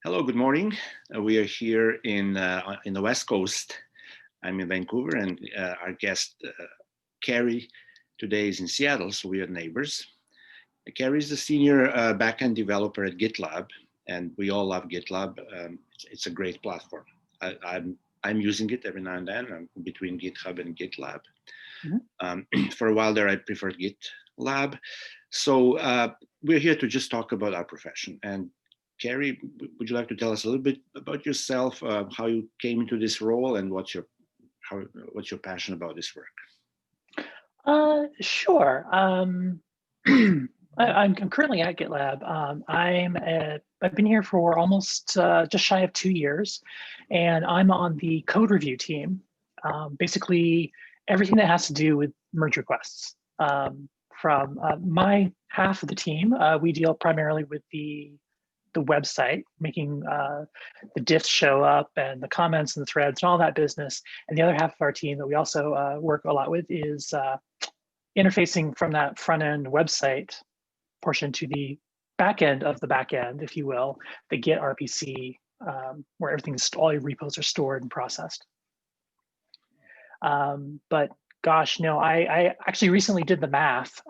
Hello, good morning. We are here in the West Coast. I'm in Vancouver, and our guest Kerri today is in Seattle, so we are neighbors. Kerri is the senior backend developer at GitLab, and we all love GitLab. It's a great platform. I'm using it every now and then. I'm between GitHub and GitLab. For a while there, I preferred GitLab. So we're here to just talk about our profession. And Kerri, would you like to tell us a little bit about yourself, how you came into this role, and what's your passion about this work? Sure. I'm currently at GitLab. I've been here for almost just shy of 2 years, and I'm on the code review team. Basically, everything that has to do with merge requests. From my half of the team, we deal primarily with the website, making the diffs show up and the comments and the threads and all that business. And the other half of our team that we also work a lot with is interfacing from that front end website portion to the back end of the back end, if you will, the Git RPC, where everything's, all your repos are stored and processed. But gosh, no, I actually recently did the math.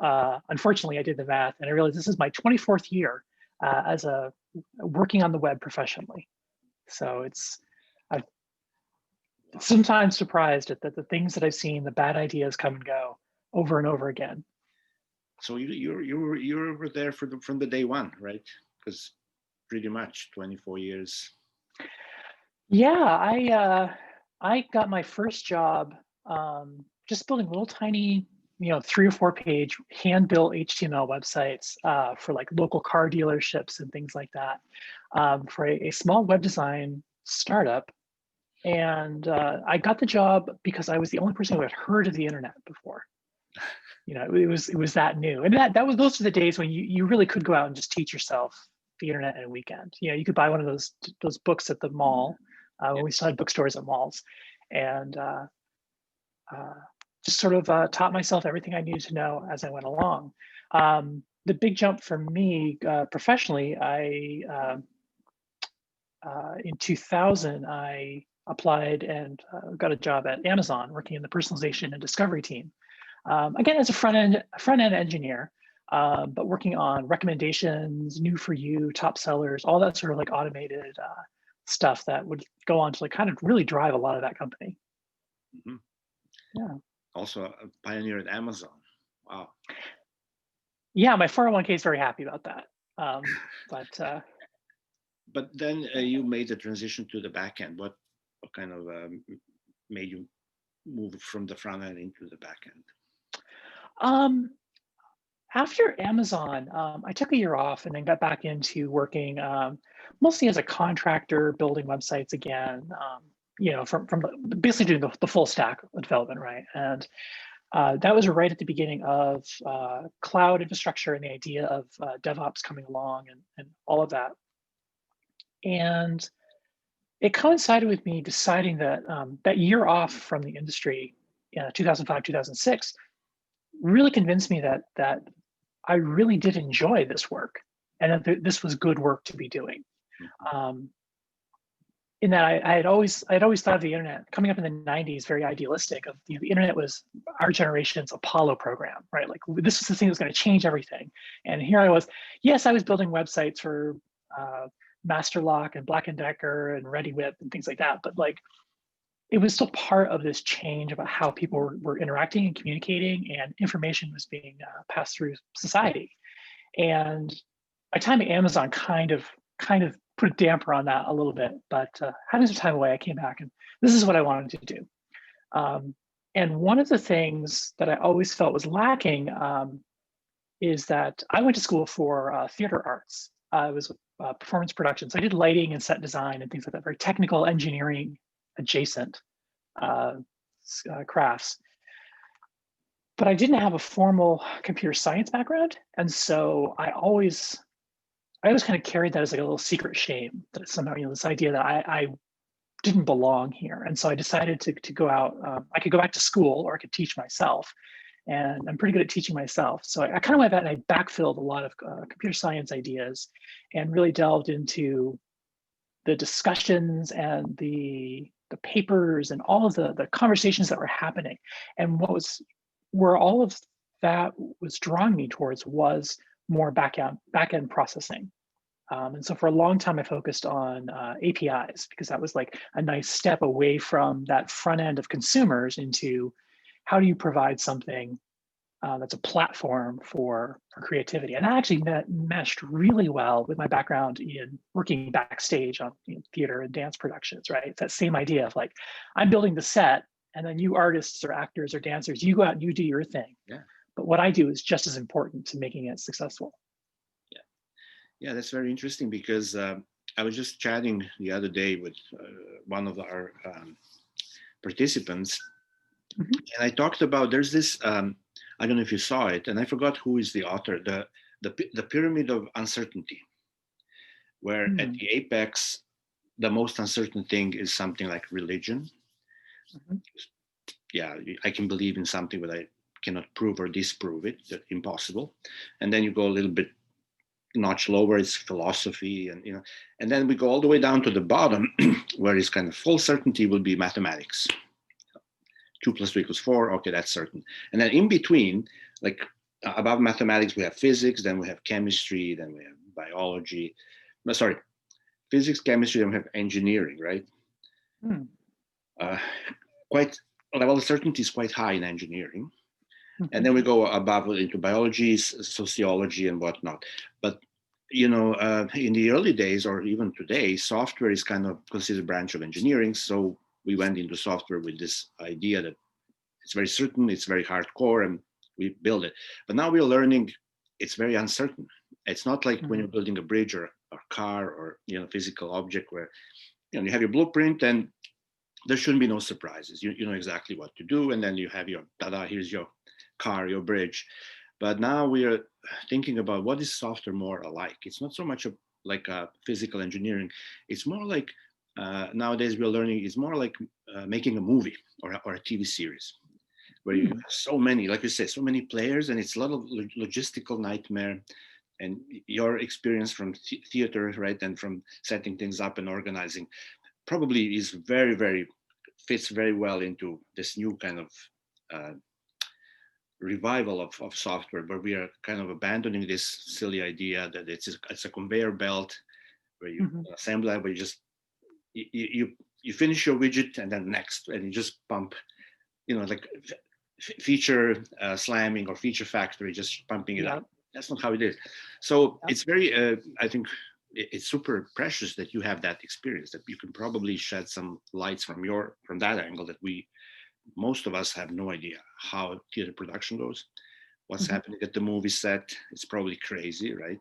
Unfortunately, I did the math and I realized this is my 24th year as working on the web professionally. So I'm sometimes surprised at the things that I've seen, the bad ideas come and go over and over again. So you were there from the day one, right? Because pretty much 24 years. Yeah, I got my first job just building little tiny, 3 or 4 page hand-built HTML websites for like local car dealerships and things like that, for a small web design startup. And I got the job because I was the only person who had heard of the internet before. It was that new, and those were the days when you really could go out and just teach yourself the internet in a weekend. You could buy one of those books at the mall when we still had bookstores at malls, and just sort of taught myself everything I needed to know as I went along. The big jump for me professionally, in 2000, I applied and got a job at Amazon working in the personalization and discovery team. Again, as a front-end engineer, but working on recommendations, new for you, top sellers, all that sort of like automated stuff that would go on to like kind of really drive a lot of that company. Mm-hmm. Yeah. Also a pioneer at Amazon. Wow. Yeah, my 401k is very happy about that. But then you made the transition to the back end. What kind of made you move from the front end into the back end? After Amazon, I took a year off and then got back into working mostly as a contractor, building websites again. From basically doing the full stack of development, right? And that was right at the beginning of cloud infrastructure and the idea of DevOps coming along and all of that. And it coincided with me deciding that that year off from the industry, 2005, 2006, really convinced me that I really did enjoy this work and that this was good work to be doing. In that I had always thought of the internet coming up in the 90s, very idealistic of the internet was our generation's Apollo program, right? Like this was the thing that was going to change everything. And here I was, yes, I was building websites for Masterlock and Black & Decker and ReadyWhip and things like that. But like, it was still part of this change about how people were interacting and communicating, and information was being passed through society. And my time at Amazon kind of put a damper on that a little bit, but having some time away, I came back and this is what I wanted to do. And one of the things that I always felt was lacking is that I went to school for theater arts. It was performance production. So I did lighting and set design and things like that, very technical engineering adjacent crafts. But I didn't have a formal computer science background. And so I always kind of carried that as like a little secret shame that somehow, this idea that I didn't belong here. And so I decided to go out. I could go back to school or I could teach myself. And I'm pretty good at teaching myself. So I kind of went back and I backfilled a lot of computer science ideas and really delved into the discussions and the papers and all of the conversations that were happening. And where all of that was drawing me towards was more back-end processing. And so for a long time, I focused on APIs, because that was like a nice step away from that front end of consumers into how do you provide something that's a platform for creativity. And that actually meshed really well with my background in working backstage on theater and dance productions, right? It's that same idea of like, I'm building the set, and then you artists or actors or dancers, you go out and you do your thing. Yeah. But what I do is just as important to making it successful. Yeah, that's very interesting, because I was just chatting the other day with one of our participants, Mhm. and I talked about there's this. I don't know if you saw it, and I forgot who is the author. The pyramid of uncertainty, where at the apex, the most uncertain thing is something like religion. Mhm. Yeah, I can believe in something, but I cannot prove or disprove it. That's impossible. And then you go a little bit notch lower, it's philosophy, and then we go all the way down to the bottom, where it's kind of full certainty will be mathematics. 2 + 2 = 4. Okay, that's certain. And then in between, like above mathematics, we have physics, then we have chemistry, then we have biology. No, sorry, physics, chemistry, then we have engineering, right? Hmm. Quite level of certainty is quite high in engineering. Mhm. And then we go above into biology, sociology, and whatnot. But in the early days, or even today, software is kind of considered a branch of engineering. So we went into software with this idea that it's very certain, it's very hardcore, and we build it. But now we're learning it's very uncertain. It's not like when you're building a bridge or a car or physical object where you have your blueprint and there shouldn't be no surprises. You know exactly what to do, and then you have your tada, here's your car, your bridge. But now we are thinking about what is software more alike. It's not so much like physical engineering. It's more like nowadays we're learning. It's more like making a movie or a TV series, where you have so many, like you say, so many players, and it's a lot of logistical nightmare. And your experience from theater, right, and from setting things up and organizing, probably is very, very fits very well into this new kind of revival of software, where we are kind of abandoning this silly idea that it's a conveyor belt where you assemble it, where you finish your widget and then next, and you just pump, like feature slamming or feature factory, just pumping it out. That's not how it is. So it's very, I think it's super precious that you have that experience, that you can probably shed some lights from that angle, that most of us have no idea how theater production goes, what's happening at the movie set. It's probably crazy, right?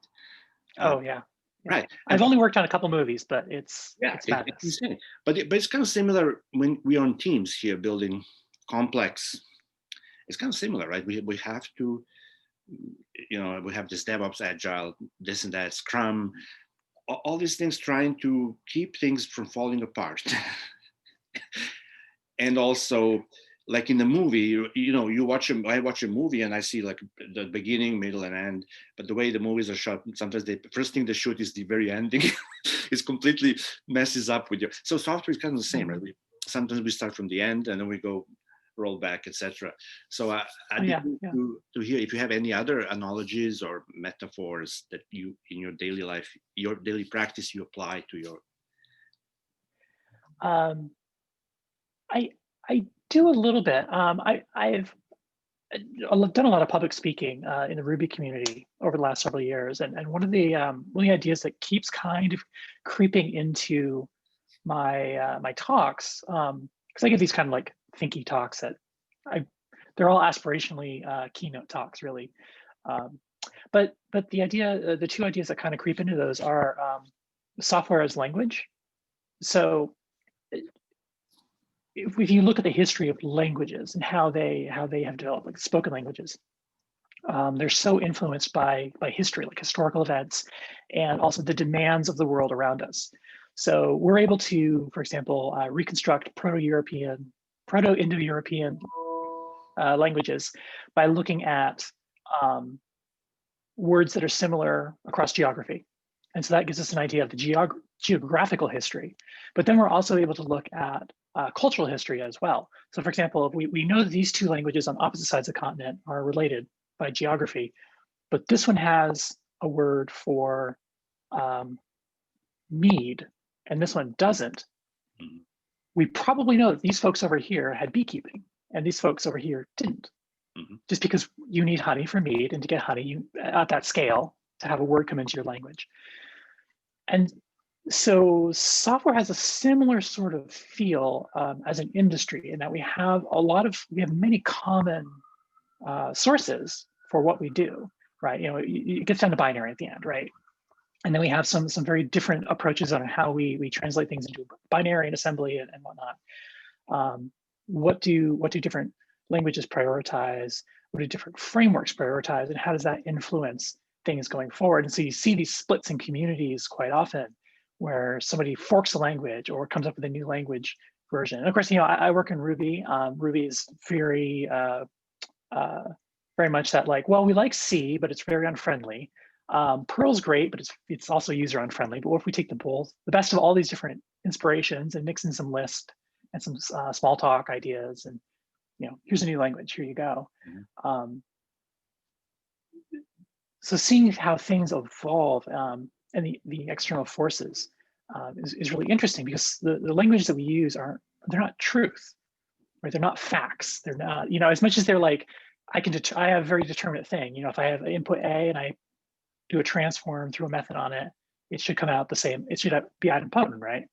Oh yeah. Right. I've only worked on a couple movies, but it's madness. It's insane. But it's kind of similar when we're on teams here building complex. It's kind of similar, right? We have to, we have this DevOps, Agile, this and that, Scrum, all these things trying to keep things from falling apart. And also, like in the movie, I watch a movie and I see like the beginning, middle, and end. But the way the movies are shot, sometimes the first thing they shoot is the very ending. It's completely messes up with you. So software is kind of the same, right? Sometimes we start from the end and then we go roll back, etc. So I'd be to hear if you have any other analogies or metaphors that you, in your daily life, your daily practice, you apply to your. I do a little bit. I've done a lot of public speaking in the Ruby community over the last several years, and one of the ideas that keeps kind of creeping into my my talks, because I give these kind of like thinky talks that they're all aspirationally keynote talks, really. But the two ideas that kind of creep into those are software as language. So if you look at the history of languages and how they have developed, like spoken languages, they're so influenced by history, like historical events, and also the demands of the world around us. So we're able to, for example, reconstruct Proto-Indo-European languages by looking at words that are similar across geography. And so that gives us an idea of the geographical history. But then we're also able to look at cultural history as well. So for example, we know that these two languages on opposite sides of the continent are related by geography, but this one has a word for mead, and this one doesn't. Mhm. We probably know that these folks over here had beekeeping, and these folks over here didn't. Mhm. Just because you need honey for mead, and to get honey at that scale, to have a word come into your language. And so software has a similar sort of feel as an industry, in that we have many common sources for what we do, right? You know, it gets down to binary at the end, right? And then we have some very different approaches on how we translate things into binary and assembly and whatnot. What do different languages prioritize? What do different frameworks prioritize? And how does that influence things going forward? And so you see these splits in communities quite often, where somebody forks a language or comes up with a new language version. And of course, you know, I work in Ruby. Ruby is very much that, like, well, we like C, but it's very unfriendly. Perl's great, but it's also user unfriendly. But what if we take the best of all these different inspirations and mix in some Lisp and some small talk ideas, and, you know, here's a new language, here you go. Mhm. So seeing how things evolve and the external forces is really interesting, because the languages that we use they're not truth, right? They're not facts. They're not, you know, as much as they're like, I have a very determinate thing. You know, if I have input A and I do a transform through a method on it, it should come out the same. It should be idempotent, right?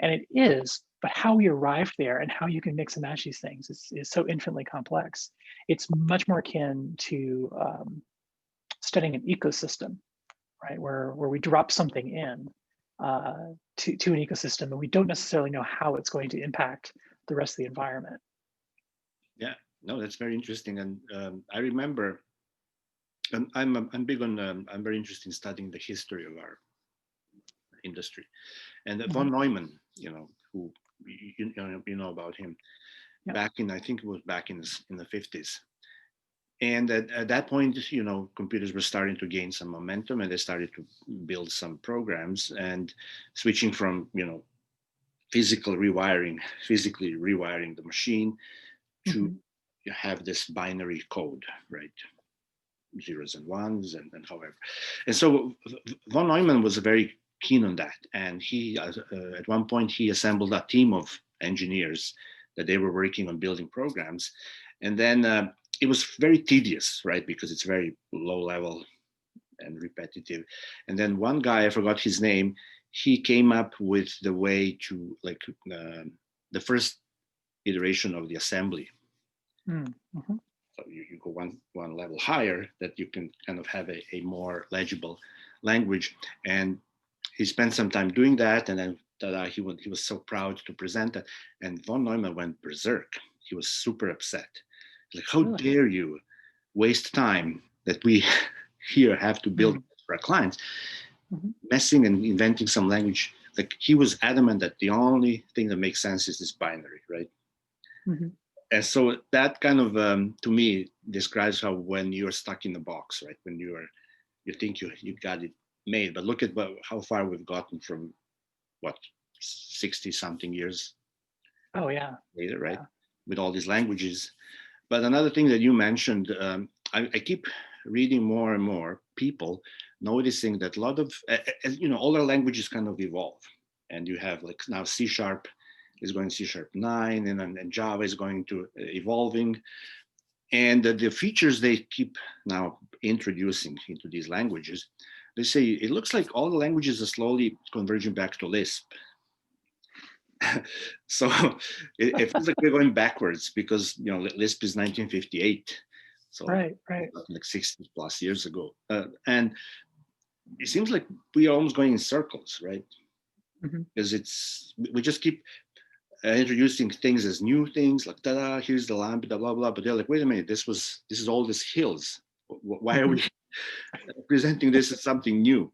And it is, but how we arrived there and how you can mix and match these things is so infinitely complex. It's much more akin to studying an ecosystem, right? Where we drop something in to an ecosystem, and we don't necessarily know how it's going to impact the rest of the environment. Yeah, no, that's very interesting. And I remember, and I'm big on, I'm very interested in studying the history of our industry. And von Neumann, you know, who you know about him, Yeah. back in, I think it was back in the 50s. And at that point, you know, computers were starting to gain some momentum, and they started to build some programs, and switching from, you know, physically rewiring the machine to have this binary code, right? Zeros and ones, and however. And so von Neumann was very keen on that. And he, at one point, he assembled a team of engineers that they were working on building programs. And then it was very tedious, right? Because it's very low level and repetitive. And then one guy, I forgot his name, he came up with the way to, like, the first iteration of the assembly. Mm-hmm. So you go one level higher, that you can kind of have a more legible language. And he spent some time doing that, and then he was so proud to present that. And von Neumann went berserk. He was super upset. Like, how Really? dare you waste time that we here have to build for our clients, messing and inventing some language. Like, he was adamant that the only thing that makes sense is this binary, right? And so that kind of, to me, describes how, when you're stuck in the box, right? When you think you got it made, but look at how far we've gotten from, what, 60 something years Oh yeah. later, right? Yeah. With all these languages. But another thing that you mentioned, I keep reading more and more people noticing that a lot of, you know, all our languages kind of evolve. And you have, like, now C# is going C#9, and Java is going to evolving. And the features they keep now introducing into these languages, they say it looks like all the languages are slowly converging back to Lisp. So it feels like we're going backwards, because, you know, Lisp is 1958. So right. like 60 plus years ago. And it seems like we are almost going in circles, right? Because we just keep introducing things as new things, like, ta-da, here's the lambda, blah blah. But they're like, wait a minute, this is all these hills. Why are we presenting this as something new?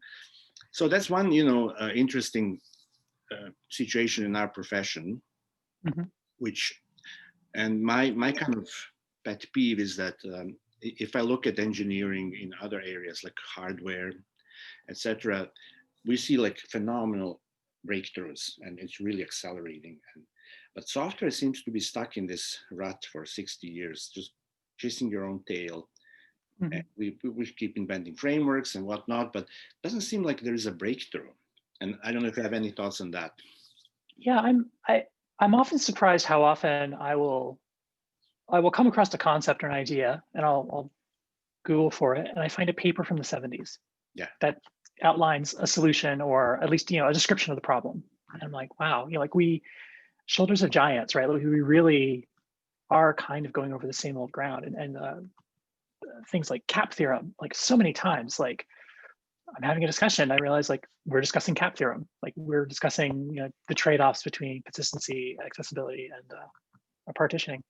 So that's one, you know, interesting situation in our profession, which, and my kind of pet peeve is that, if I look at engineering in other areas like hardware, etc., we see like phenomenal breakthroughs, and it's really accelerating. But software seems to be stuck in this rut for 60 years, just chasing your own tail. Mm-hmm. And we keep inventing frameworks and whatnot, but it doesn't seem like there is a breakthrough. And I don't know if you have any thoughts on that. Yeah, I'm often surprised how often I will come across a concept or an idea, and I'll Google for it, and I find a paper from the 70s Yeah. that outlines a solution, or at least a description of the problem. And I'm like, wow, like we shoulders of giants, right? We really are kind of going over the same old ground, and things like cap theorem, like so many times, like I'm having a discussion, I realize like we're discussing cap theorem, like we're discussing the trade-offs between consistency, accessibility, and partitioning.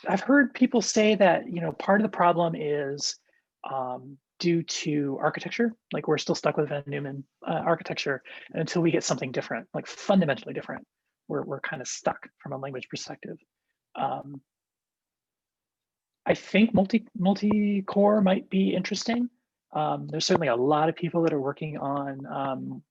I've heard people say that part of the problem is due to architecture. Like we're still stuck with Van Neumann architecture, and until we get something different, like fundamentally different, we're kind of stuck from a language perspective. I think multi-core might be interesting. There's certainly a lot of people that are working on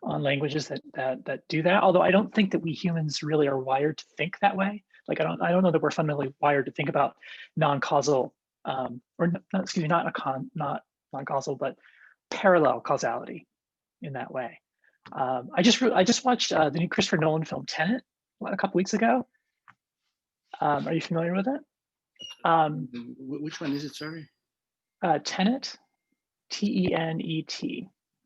languages that do that. Although I don't think that we humans really are wired to think that way. Like I don't know that we're fundamentally wired to think about non-causal or not, excuse me, not non-causal, but parallel causality in that way. I just watched the new Christopher Nolan film Tenet a couple weeks ago. Are you familiar with it? Which one is it? Sorry. Tenet, Tenet.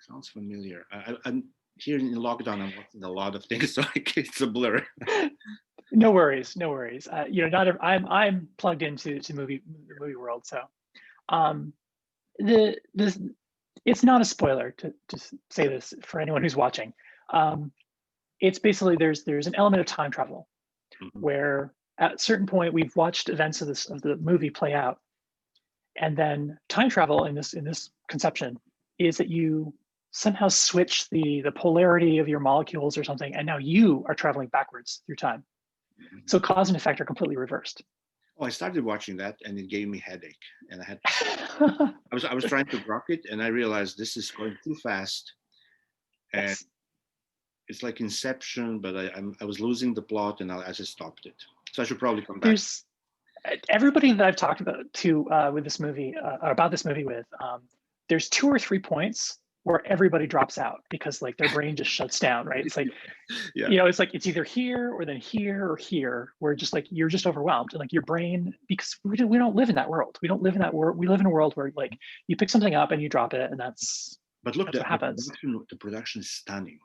Sounds familiar. I'm here in lockdown. I'm watching a lot of things, so it's a blur. No worries. I'm plugged into movie world, so it's not a spoiler to say this for anyone who's watching. It's basically there's an element of time travel, mm-hmm. where at a certain point we've watched events of the movie play out, and then time travel in this conception is that you somehow switch the polarity of your molecules or something, and now you are traveling backwards through time. Mm-hmm. So cause and effect are completely reversed. Oh, I started watching that and it gave me headache, and I had I was trying to grok it, and I realized this is going too fast, and yes. It's like Inception, but I was losing the plot, and I just stopped it. So I should probably come back. There's everybody that I've talked about with this movie about this movie with. There's 2 or 3 points where everybody drops out because like their brain just shuts down, right? It's like, yeah. It's like it's either here or then here or here, where just like you're just overwhelmed, and like your brain, because we don't live in that world. We don't live in that world. We live in a world where like you pick something up and you drop it, and that's. But look, what happens. The production is stunning.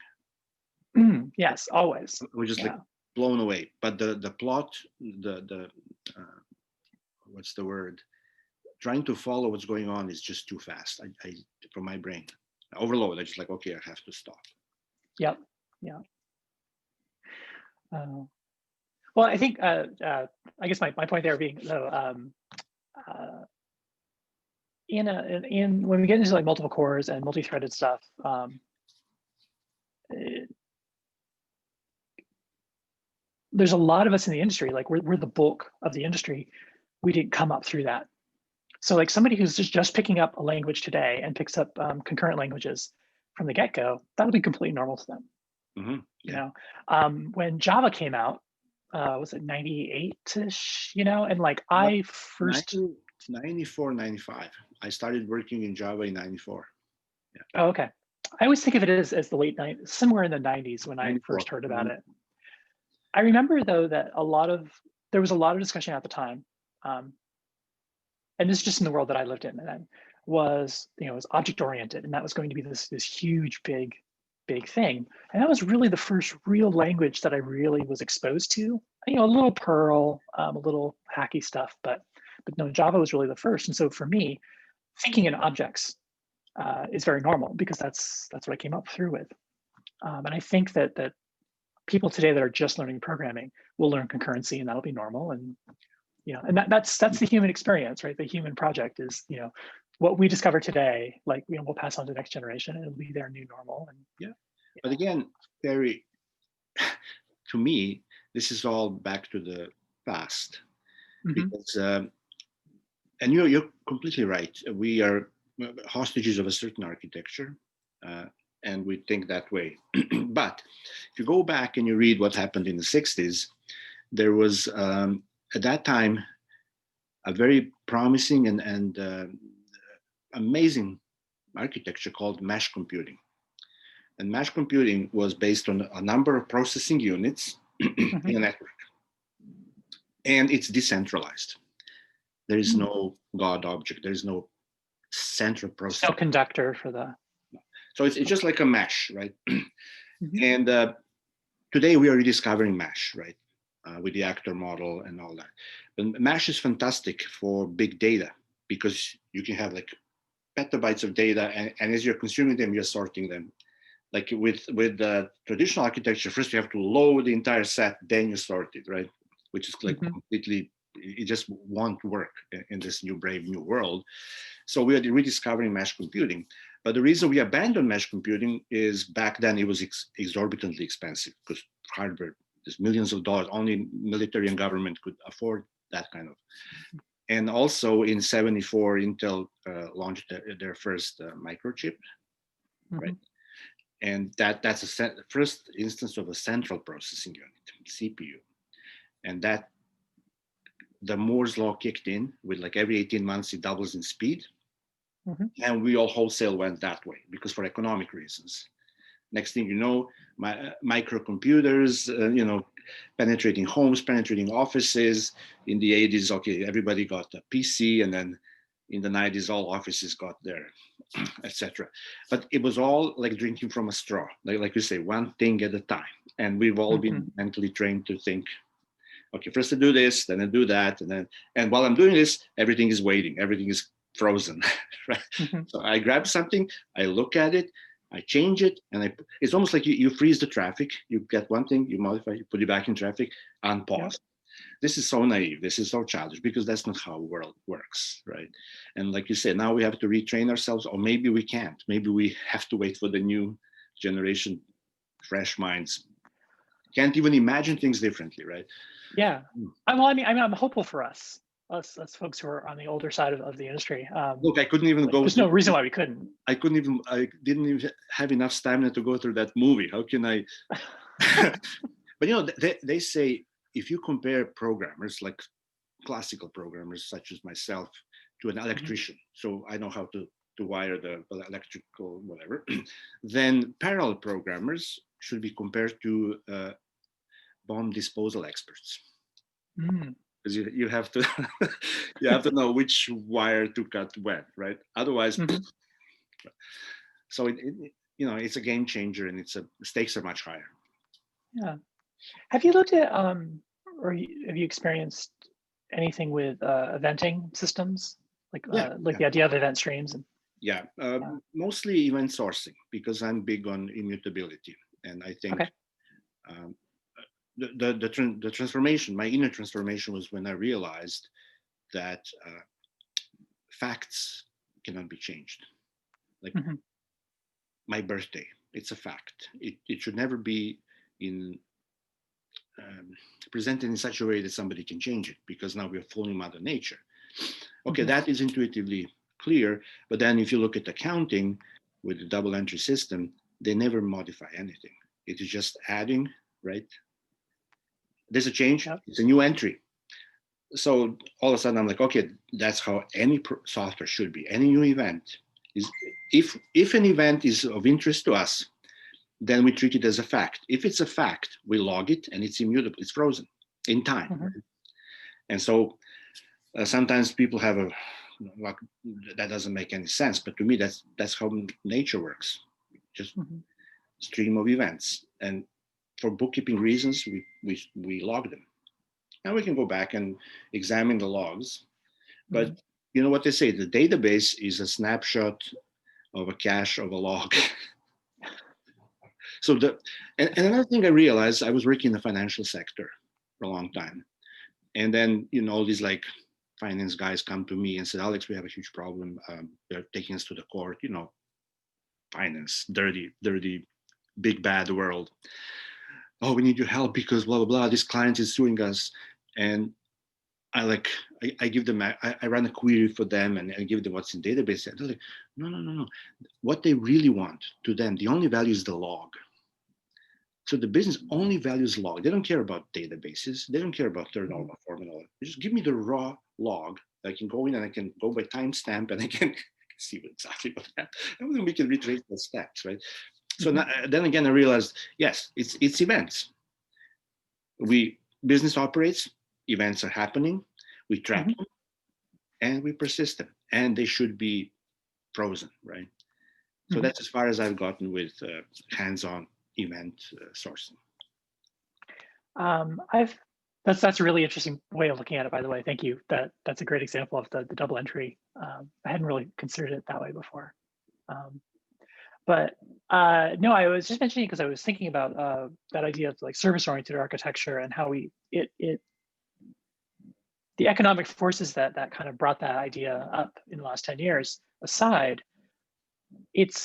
Yes, always. We're just like blown away. But the plot, the what's the word? Trying to follow what's going on is just too fast. I for my brain. Overload. I just like, okay, I have to stop. Yep. Yeah. Well, I think I guess my point there being though, in when we get into like multiple cores and multi-threaded stuff, there's a lot of us in the industry, like we're the bulk of the industry. We didn't come up through that. So like somebody who's just picking up a language today and picks up concurrent languages from the get-go, that'll be completely normal to them. Mm-hmm. Yeah. When Java came out, was it 98-ish, and like I first 94, 95. I started working in Java in 94. Yeah. Oh, okay. I always think of it as the late 90s, somewhere in the 90s when 94. I first heard about it. I remember though that there was a lot of discussion at the time, and this is just in the world that I lived in, and then was was object oriented, and that was going to be this huge big thing, and that was really the first real language that I really was exposed to. A little Perl, a little hacky stuff, but no, Java was really the first. And so for me, thinking in objects is very normal because that's what I came up through with, and I think that people today that are just learning programming will learn concurrency, and that'll be normal. And and that's the human experience, right? The human project is what we discover today, like we'll pass on to the next generation, and it'll be their new normal. And yeah. But again, Kerri, to me, this is all back to the past, mm-hmm. because and you're completely right. We are hostages of a certain architecture, and we think that way. But if you go back and you read what happened in the 60s, there was at that time a very promising and amazing architecture called mesh computing. And mesh computing was based on a number of processing units in a network. And it's decentralized. There is no God object. There is no central process. No conductor for the. So it's just like a mesh, right? And today we are rediscovering mesh, right? With the actor model and all that. But mesh is fantastic for big data because you can have like petabytes of data, and as you're consuming them, you're sorting them. Like with traditional architecture, first you have to load the entire set, then you sort it, right? Which is like completely, it just won't work in this new brave new world. So we are rediscovering mesh computing. But the reason we abandoned mesh computing is back then it was exorbitantly expensive because hardware, there's millions of dollars, only military and government could afford that kind of. And also in '74, Intel launched their first microchip, right? And that's the first instance of a central processing unit, CPU. And that the Moore's law kicked in with like every 18 months, it doubles in speed. And we all wholesale went that way because for economic reasons. Next thing you know, microcomputers, penetrating homes, penetrating offices. In the 80s, okay, everybody got a PC, and then in the 90s, all offices got their, etc. But it was all like drinking from a straw, like you say, one thing at a time. And we've all been mentally trained to think, okay, first I do this, then I do that, and while I'm doing this, everything is waiting, everything is frozen, right? So I grab something, I look at it, I change it, and it's almost like you freeze the traffic. You get one thing, you modify, you put it back in traffic, unpause. This is so naive. This is so childish because that's not how the world works, right? And like you said, now we have to retrain ourselves, or maybe we can't. Maybe we have to wait for the new generation, fresh minds. Can't even imagine things differently, right? Yeah. I'm hopeful for us folks who are on the older side of the industry. Look, I couldn't even go. There's no reason why we couldn't. I didn't even have enough stamina to go through that movie. How can I? But they say if you compare programmers, like classical programmers such as myself, to an electrician, so I know how to wire the electrical whatever, then parallel programmers should be compared to bomb disposal experts. Because you have to you have to know which wire to cut when, right? Otherwise, so it's a game changer, and the stakes are much higher. Yeah. Have you looked at or have you experienced anything with eventing systems, like the idea of event streams? Mostly event sourcing, because I'm big on immutability, and I think the transformation, my inner transformation, was when I realized that facts cannot be changed. Like my birthday, it's a fact. It should never be presented in such a way that somebody can change it, because now we're fooling Mother Nature. Okay, that is intuitively clear, but then if you look at accounting with the double entry system, they never modify anything. It is just adding, right? There's a change, it's a new entry. So all of a sudden I'm like, okay, that's how any software should be. Any new event is, if an event is of interest to us, then we treat it as a fact. If it's a fact, we log it, and it's immutable, it's frozen in time. Right? And so sometimes people have like, that doesn't make any sense, but to me, that's how nature works. Just stream of events. And for bookkeeping reasons, we log them. Now we can go back and examine the logs. But you know what they say, the database is a snapshot of a cache of a log. So and another thing I realized, I was working in the financial sector for a long time. And then, all these like finance guys come to me and said, Alex, we have a huge problem. They're taking us to the court, finance, dirty, big, bad world. Oh, we need your help because blah, blah, blah. This client is suing us. And I give them, I run a query for them and I give them what's in database. And they're like, no. What they really want, to them, the only value is the log. So the business only values log. They don't care about databases. They don't care about third order formula. Just give me the raw log. I can go in and I can go by timestamp and I can see exactly what happened. And then we can retrace the steps, right? So now, then again, I realized, yes, it's events. Business operates, events are happening, we track them, and we persist them, and they should be frozen, right? So that's as far as I've gotten with hands-on event sourcing. That's a really interesting way of looking at it, by the way. Thank you. That's a great example of the double entry. I hadn't really considered it that way before. But no, I was just mentioning because I was thinking about that idea of like service-oriented architecture and how the economic forces that kind of brought that idea up in the last 10 years aside, it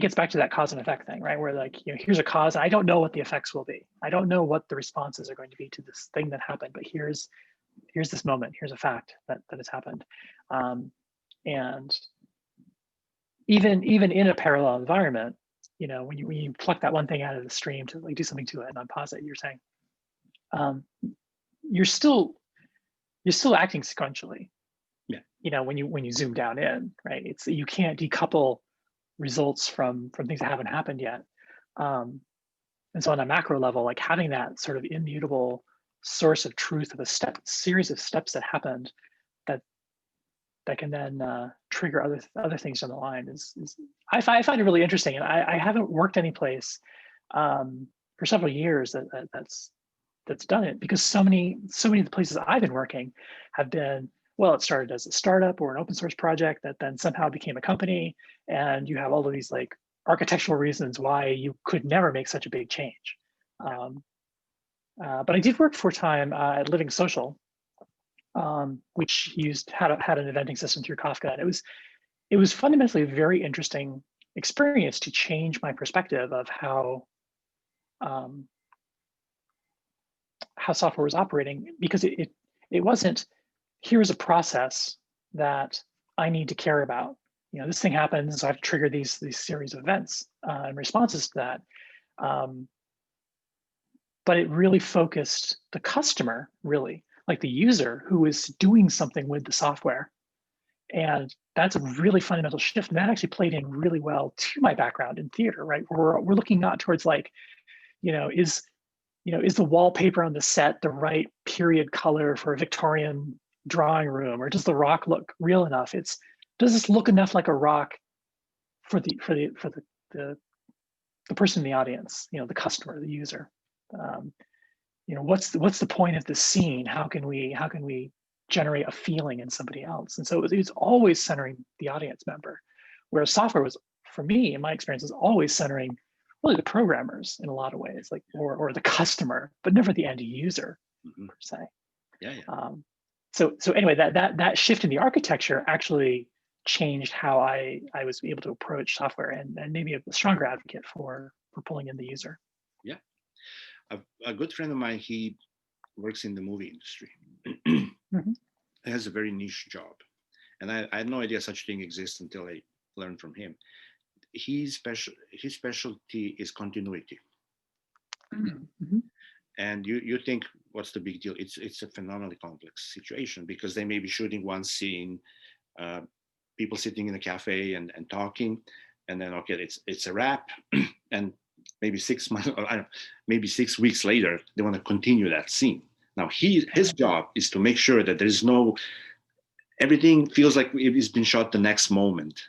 gets back to that cause and effect thing, right? Where like, here's a cause, and I don't know what the effects will be. I don't know what the responses are going to be to this thing that happened, but here's this moment, here's a fact that has happened. And even in a parallel environment, when you pluck that one thing out of the stream to like do something to it and unpause it, you're saying, you're still acting sequentially. Yeah. When you zoom down in, right? You can't decouple results from things that haven't happened yet. And so on a macro level, like having that sort of immutable source of truth of series of steps that happened that can then trigger other things down the line is I find it really interesting. And I haven't worked any place for several years that's done it, because so many of the places I've been working have been, well, it started as a startup or an open source project that then somehow became a company, and you have all of these like architectural reasons why you could never make such a big change. But I did work for a time at Living Social, which had an eventing system through Kafka, and it was fundamentally a very interesting experience to change my perspective of how software was operating, because it wasn't, here's a process that I need to care about. This thing happens, so I have to trigger these series of events and responses to that. But it really focused the customer, really, like the user who is doing something with the software. And that's a really fundamental shift. And that actually played in really well to my background in theater, right? We're looking not towards like, is the wallpaper on the set the right period color for a Victorian drawing room, or does the rock look real enough? Does this look enough like a rock for the person in the audience, the customer, the user? What's the point of this scene? How can we generate a feeling in somebody else? And so it was always centering the audience member, whereas software was, for me, in my experience, is always centering really the programmers in a lot of ways, like or the customer, but never the end user per se. Yeah. So anyway, that shift in the architecture actually changed how I was able to approach software, and maybe a stronger advocate for pulling in the user. Yeah. A good friend of mine, he works in the movie industry. He has a very niche job. And I had no idea such thing exists until I learned from him. His specialty is continuity. And you think, what's the big deal? It's a phenomenally complex situation, because they may be shooting one scene, people sitting in a cafe and talking, and then, okay, it's a wrap. And maybe 6 months, or I don't know, maybe 6 weeks later, they want to continue that scene. Now his job is to make sure that there's everything feels like it's been shot the next moment.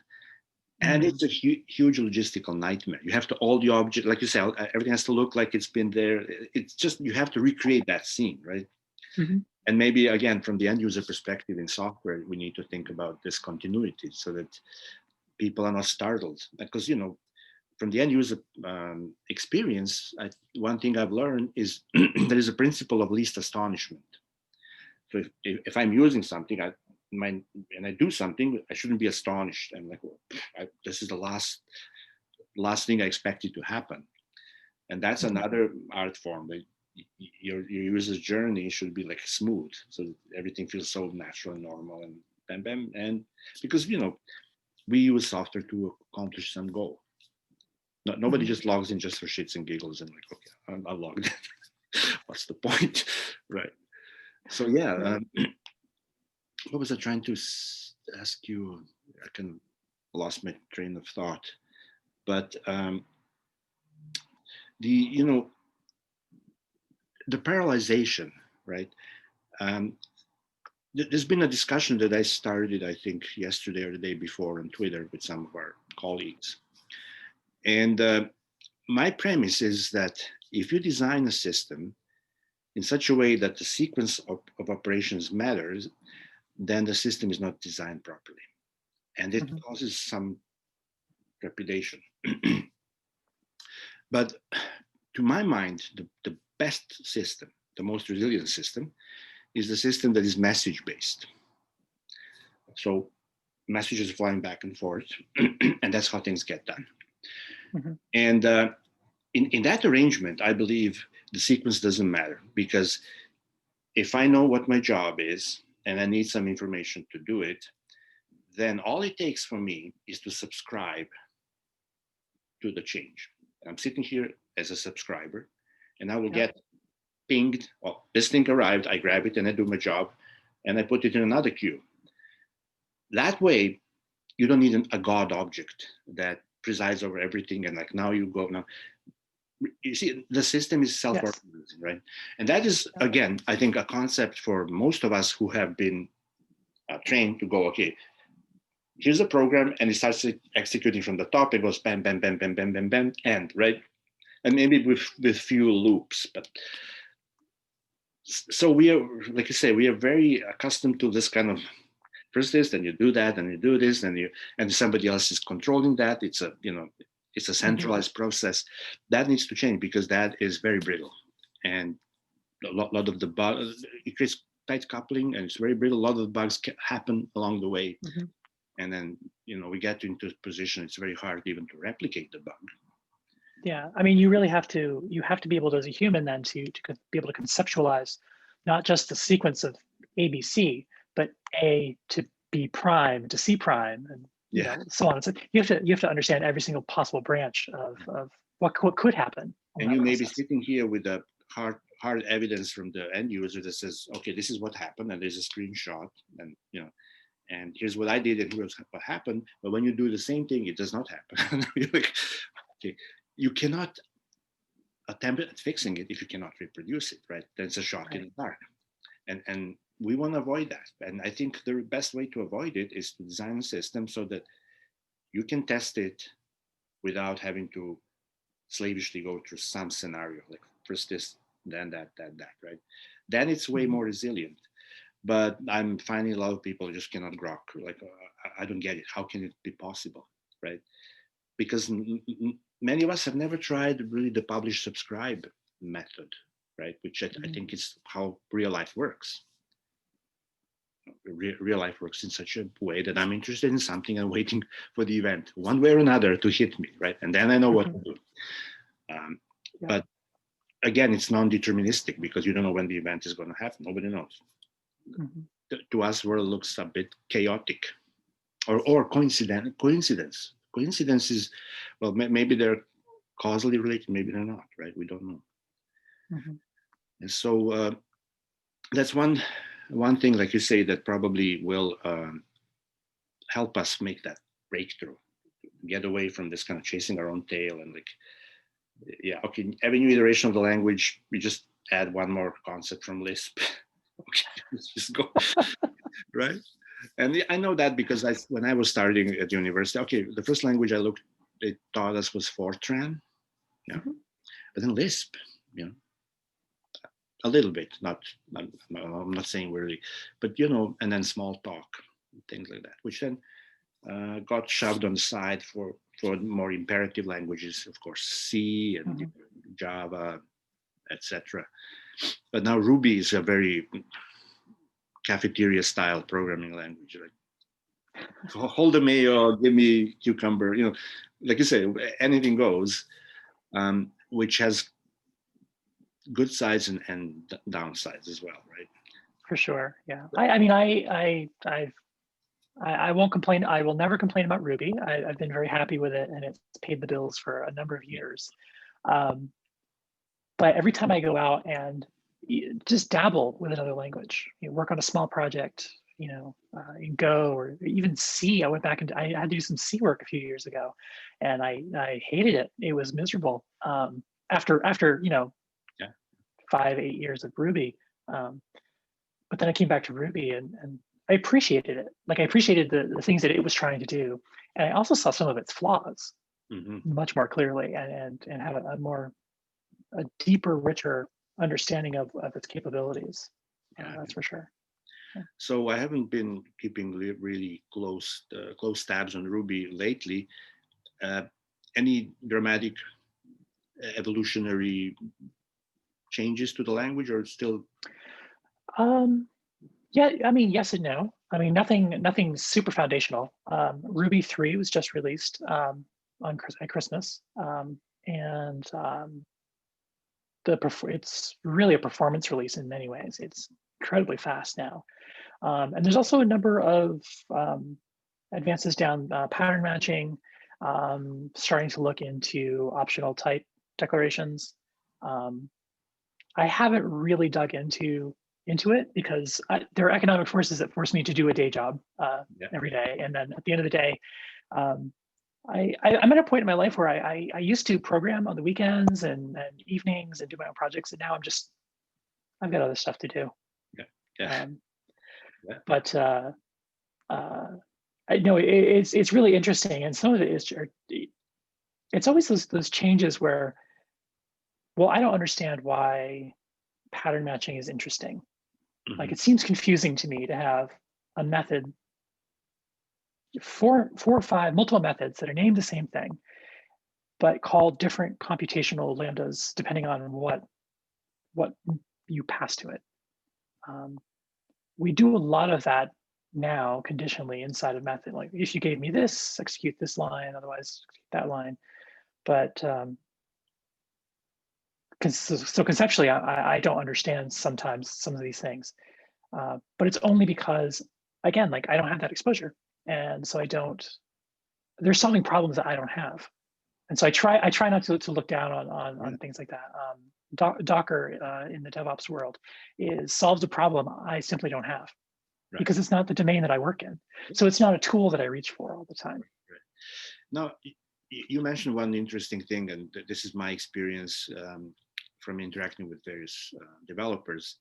And it's a huge logistical nightmare. You have to, all the objects, like you said, everything has to look like it's been there. It's just, you have to recreate that scene, right? And maybe, again, from the end user perspective in software, we need to think about this continuity so that people are not startled. Because, from the end user experience, one thing I've learned is there is a principle of least astonishment. So if I'm using something, and I do something, I shouldn't be astonished. I'm like, well, this is the last thing I expected to happen. And that's another art form. your user's journey should be like smooth, so that everything feels so natural and normal and bam bam. And because we use software to accomplish some goal. Nobody just logs in just for shits and giggles and like, okay, I'm logged in. What's the point, right? So yeah, what was I trying to ask you? I can lost my train of thought, but the the parallelization, right? Um, there's been a discussion that I started, I think, yesterday or the day before on Twitter with some of our colleagues, and my premise is that if you design a system in such a way that the sequence of operations matters, then the system is not designed properly, and it causes some trepidation. But to my mind, the best system, the most resilient system, is the system that is message based. So messages flying back and forth, and that's how things get done. And in that arrangement, I believe the sequence doesn't matter, because if I know what my job is and I need some information to do it, then all it takes for me is to subscribe to the change. I'm sitting here as a subscriber, and I will get pinged. Oh, this thing arrived. I grab it and I do my job, and I put it in another queue. That way, you don't need a God object that presides over everything. And like now you go now. You see, the system is self-organizing, right? And that is, again, I think a concept for most of us who have been trained to go, okay, here's a program, and it starts executing from the top. It goes bam, bam, bam, bam, bam, bam, bam, and right, and maybe with few loops. But so we are, like you say, we are very accustomed to this kind of first this, then you do that, and you do this, and somebody else is controlling that. It's a centralized process that needs to change, because that is very brittle, and a lot of the bugs, it creates tight coupling, and it's very brittle. A lot of the bugs happen along the way. And then, we get into a position, it's very hard even to replicate the bug. Yeah, I mean, you really have to be able to, as a human, then to be able to conceptualize not just the sequence of ABC, but A to B prime to C prime, and so on. So you have to understand every single possible branch of what could happen. And you may be sitting here with a hard evidence from the end user that says, okay, this is what happened, and there's a screenshot, and and here's what I did, and here's what happened. But when you do the same thing, it does not happen. You're like, okay, you cannot attempt at fixing it if you cannot reproduce it, right? Then it's a shot in the dark. And we want to avoid that. And I think the best way to avoid it is to design a system so that you can test it without having to slavishly go through some scenario, like first this, then that, right? Then it's way more resilient. But I'm finding a lot of people just cannot grok. Like, I don't get it. How can it be possible, right? Because many of us have never tried really the publish subscribe method, right? Which I think is how real life works. Real life works in such a way that I'm interested in something and waiting for the event, one way or another, to hit me, right? And then I know what to do. But again, it's non-deterministic, because you don't know when the event is going to happen. Nobody knows. To us, world looks a bit chaotic, or coincidence. Coincidence is, well, maybe they're causally related, maybe they're not, right? We don't know. And so that's one thing, like you say, that probably will help us make that breakthrough, get away from this kind of chasing our own tail, and like, okay, every new iteration of the language, we just add one more concept from Lisp. Okay, let's just go, right? And I know that because when I was starting at university, okay, the first language they taught us was Fortran, but then Lisp, a little bit, I'm not saying really, but and then Smalltalk, things like that, which then got shoved on the side for more imperative languages, of course, C and Java, etc. But now Ruby is a very cafeteria style programming language. Like, hold the mayo, give me cucumber, like you say, anything goes, which has good sides and downsides as well, right? For sure. Yeah. I mean, I won't complain. I will never complain about Ruby. I've been very happy with it, and it's paid the bills for a number of Yeah. years. But every time I go out and just dabble with another language, work on a small project, in Go or even C. I went back and I had to do some C work a few years ago, and I hated it. It was miserable. After Yeah. 5-8 years of Ruby, but then I came back to Ruby and I appreciated it. Like I appreciated the things that it was trying to do, and I also saw some of its flaws Mm-hmm. much more clearly, and had a deeper, richer understanding of its capabilities. Yeah. That's for sure. Yeah. So I haven't been keeping really close tabs on Ruby lately. Any dramatic evolutionary changes to the language, or still? Um, yeah, I mean, yes and no. I mean, nothing super foundational. Ruby 3 was just released at Christmas, and it's really a performance release in many ways. It's incredibly fast now, and there's also a number of advances down pattern matching, starting to look into optional type declarations. Um, I haven't really dug into it because there are economic forces that force me to do a day job Yeah. every day, and then at the end of the day, um, I'm at a point in my life where I used to program on the weekends and evenings and do my own projects, and now I've got other stuff to do. Yeah. Yeah. Um, Yeah. but I know it's really interesting, and some of it is it's always those changes where, well, I don't understand why pattern matching is interesting. Mm-hmm. Like it seems confusing to me to have a method, four or five multiple methods that are named the same thing, but called different computational lambdas depending on what you pass to it. We do a lot of that now conditionally inside of method. Like if you gave me this, execute this line, otherwise execute that line. But so conceptually, I don't understand sometimes some of these things, but it's only because, again, like I don't have that exposure, and so I don't. They're solving problems that I don't have, and so I try not to look down on things like that. Docker in the DevOps world solves a problem I simply don't have, Right. because it's not the domain that I work in. So it's not a tool that I reach for all the time. Right. Now, you mentioned one interesting thing, and this is my experience from interacting with various developers.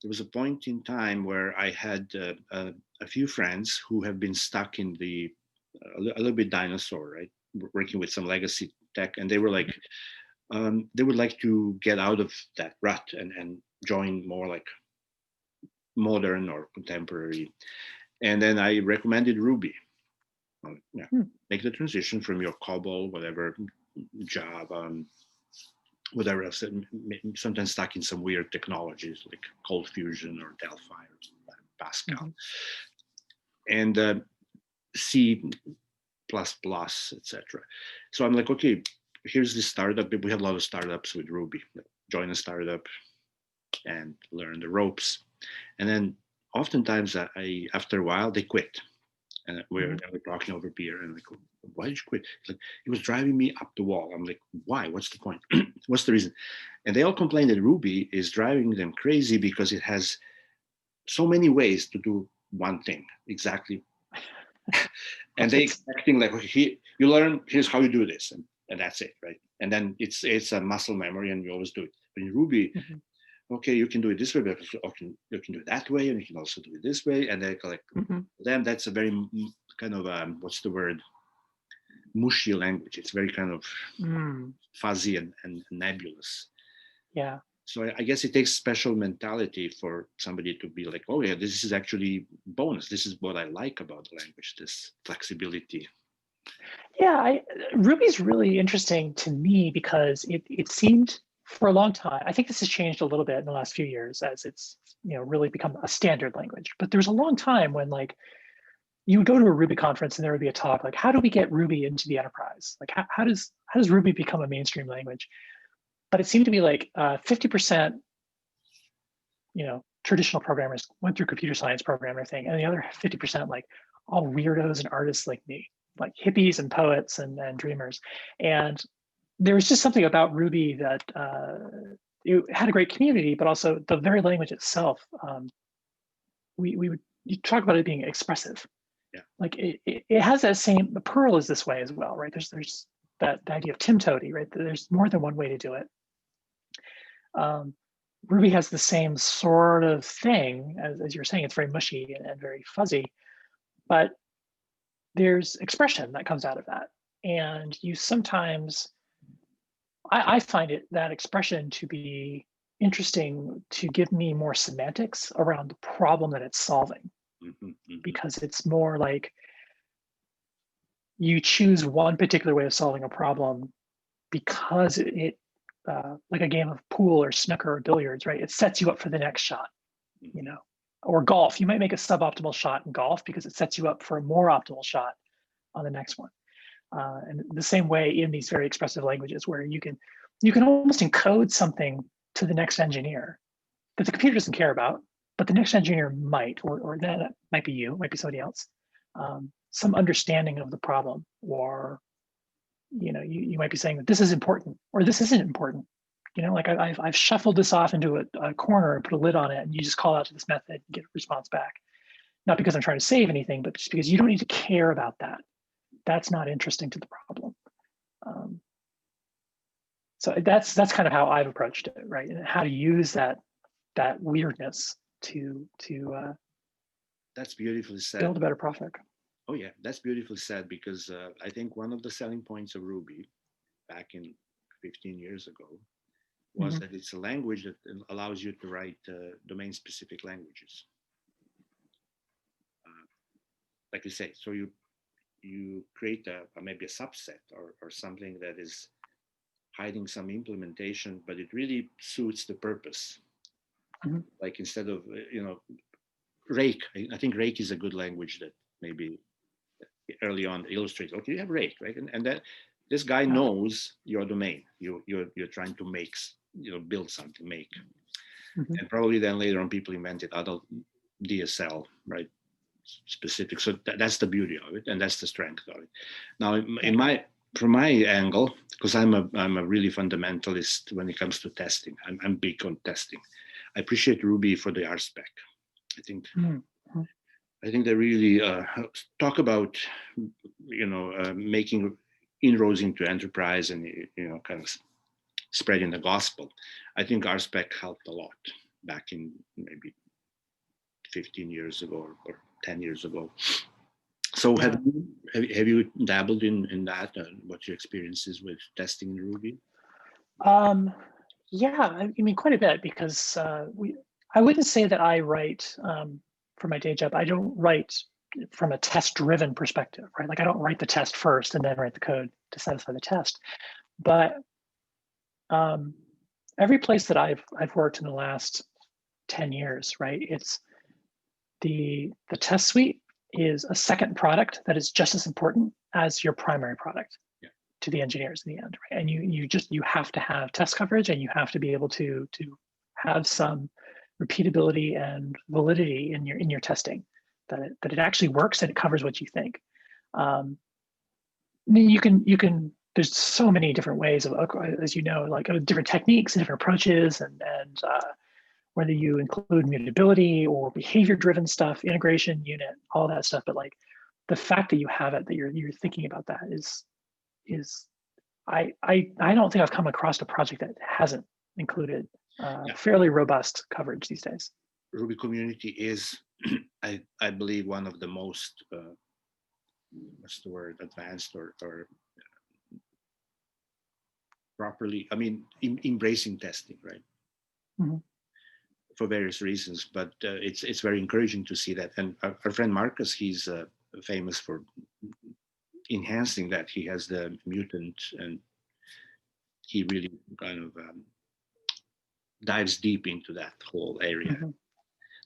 There was a point in time where I had a few friends who have been stuck in a little bit dinosaur, right? Working with some legacy tech, and they were like, they would like to get out of that rut and join more like modern or contemporary. And then I recommended Ruby. Yeah, make the transition from your COBOL, whatever, Java, whatever else. Sometimes stuck in some weird technologies like Cold Fusion or Delphi or Pascal, and C++, etc. So I'm like, okay, here's this startup. We have a lot of startups with Ruby. Join a startup and learn the ropes, and then oftentimes after a while they quit. And we're talking over beer, and like, why did you quit? It's like, it was driving me up the wall. I'm like, why? What's the point? What's the reason? And they all complain that Ruby is driving them crazy because it has so many ways to do one thing exactly. And they expecting like, okay, you learn, here's how you do this, and that's it, right? And then it's a muscle memory, and you always do it. But in Ruby, okay, you can do it this way, but you can do it that way, and you can also do it this way. And they're like, them, that's a very kind of, what's the word? Mushy language. It's very kind of fuzzy and nebulous. Yeah. So I guess it takes special mentality for somebody to be like, oh yeah, this is actually bonus. This is what I like about the language, this flexibility. Yeah, Ruby's really interesting to me because it seemed for a long time, I think this has changed a little bit in the last few years as it's really become a standard language. But there's a long time when like you would go to a Ruby conference and there would be a talk like, how do we get Ruby into the enterprise? Like how does Ruby become a mainstream language? but it seemed to be like 50%, traditional programmers went through computer science programmer thing, and the other 50% like all weirdos and artists like me, like hippies and poets and dreamers. And there was just something about Ruby that it had a great community, but also the very language itself. You talk about it being expressive. Yeah. Like it has that same. The Perl is this way as well, right? There's that the idea of Tim Toady, right? There's more than one way to do it. Ruby has the same sort of thing as you're saying. It's very mushy and very fuzzy, but there's expression that comes out of that, and you sometimes. I find that expression to be interesting to give me more semantics around the problem that it's solving, because it's more like you choose one particular way of solving a problem because it like a game of pool or snooker or billiards, right? It sets you up for the next shot, or golf. You might make a suboptimal shot in golf because it sets you up for a more optimal shot on the next one. And the same way in these very expressive languages, where you can almost encode something to the next engineer that the computer doesn't care about, but the next engineer might, or that might be you, might be somebody else, some understanding of the problem, or you might be saying that this is important or this isn't important. Like I've shuffled this off into a corner and put a lid on it, and you just call out to this method and get a response back. Not because I'm trying to save anything, but just because you don't need to care about that. That's not interesting to the problem. So that's kind of how I've approached it, right? And how to use that weirdness to that's beautifully said. Build a better project. Oh yeah, that's beautifully said, because I think one of the selling points of Ruby back in 15 years ago was that it's a language that allows you to write domain-specific languages. Like you say, so you create maybe a subset or something that is hiding some implementation, but it really suits the purpose. Like instead of Rake, I think Rake is a good language that maybe early on illustrates. Okay, you have Rake, right? And that this guy knows your domain. You're trying to build something, make, and probably then later on people invented other DSL, right? Specific. So that's the beauty of it, and that's the strength of it. Now, from my angle, because I'm a really fundamentalist when it comes to testing. I'm big on testing. I appreciate Ruby for the RSpec. I think they really talk about making inroads into enterprise and kind of spreading the gospel. I think RSpec helped a lot back in maybe 15 years ago or 10 years ago. So have you dabbled in that? What's your experiences with testing in Ruby? Yeah, I mean quite a bit, because I wouldn't say that I write for my day job. I don't write from a test-driven perspective, right? Like I don't write the test first and then write the code to satisfy the test. But every place that I've worked in the last 10 years, right? It's the test suite is a second product that is just as important as your primary product to the engineers in the end, right? And you have to have test coverage, and you have to be able to have some repeatability and validity in your testing, that it actually works and it covers what you think. You can there's so many different ways of, as you know, like different techniques and different approaches, and whether you include mutability or behavior-driven stuff, integration, unit, all that stuff. But like the fact that you have it, that you're thinking about that is I don't think I've come across a project that hasn't included fairly robust coverage these days. Ruby community is, I believe, one of the most what's the word, advanced or properly, embracing testing, right? For various reasons, but it's very encouraging to see that. And our friend Marcus, he's famous for enhancing that. He has the mutant, and he really kind of dives deep into that whole area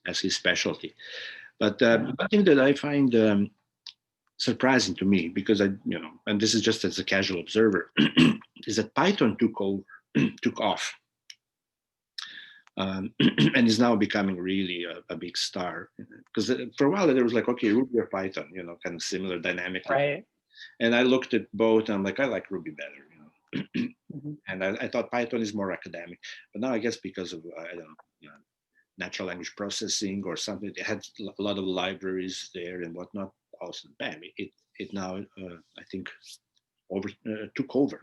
as his specialty. But one thing that I find surprising to me, because and this is just as a casual observer, is that Python took over took off. And is now becoming really a big star. Because for a while there was like, okay, Ruby or Python, kind of similar dynamic. Right. And I looked at both, and I'm like, I like Ruby better, Mm-hmm. And I thought Python is more academic. But now I guess because of, I don't know, natural language processing or something, it had a lot of libraries there and whatnot. Also, bam, it now, I think, took over